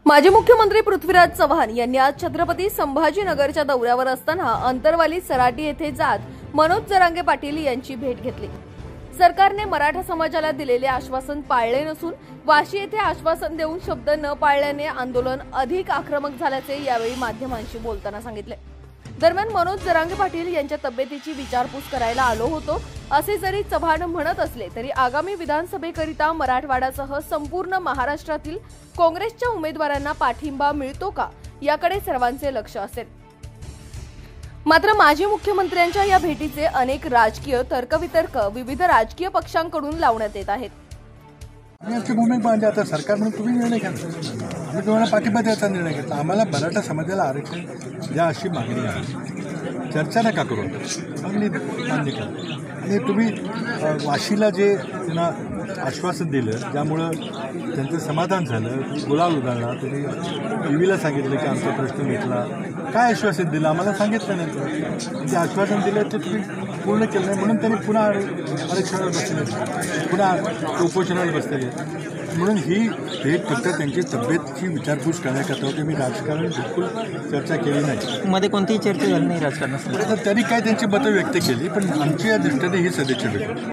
माजी मुख्यमंत्री पृथ्वीराज चव्हाण यांनी आज छत्रपती संभाजीनगरच्या दौऱ्यावर असताना अंतरवाली सराटी येथे जात मनोज जरांगे पाटील यांची भेट घेतली। सरकारने मराठा समाजाला दिलेले आश्वासन पाळले नसून वाशी येथे आश्वासन देऊन शब्द न पाळल्याने आंदोलन अधिक आक्रमक झाल्याचे यावेळी माध्यमांशी बोलताना सांगितले। दरम्यान मनोज जरांगे पाटील यांच्या तब्येतीची विचारपूस करायला आलो होतो असे जरी चव्हाण म्हणत असले तरी आगामी विधानसभेकरिता मराठवाड्यासह संपूर्ण महाराष्ट्रातील काँग्रेसच्या उमेदवारांना पाठिंबा मिळतो का याकडे सर्वांचे लक्ष असेल। मात्र माजी मुख्यमंत्र्यांच्या या भेटीचे अनेक राजकीय तर्कवितर्क विविध राजकीय पक्षांकडून लावण्यात येत आहेत। भूमिका आता सरकार म्हणून तुम्ही निर्णय घ्या, आम्ही तुम्हाला पाठिंबा द्यायचा निर्णय घेतला। आम्हाला मराठा समाजाला आरक्षण द्या अशी मागणी आहे, चर्चा नका करू, मागणी मान्य करा। आणि तुम्ही वाशीला जे त्यांना आश्वासन दिलं ज्यामुळं त्यांचं समाधान झालं, गुलाल उधळला, तुम्ही टीव्हीला सांगितलं की आमचा प्रश्न मिटला, काय आश्वासन दिलं आम्हाला सांगितलं नाही। जे आश्वासन दिलं ते तुम्ही पूर्ण केलं नाही म्हणून त्यांनी पुन्हा आरक्षणावर बसले, पुन्हा उपोषणाला बसलेले। म्हणून ही भेट फक्त त्यांची तब्येतची विचारपूस करण्याकरता होती, मी राजकारण बिलकुल चर्चा केली नाही। मध्ये कोणतीही चर्चा झाली नाही राजकारणात। त्यांनी काय त्यांची मतं व्यक्त केली, पण आमच्या दृष्टीने ही सदिच्छा भेट।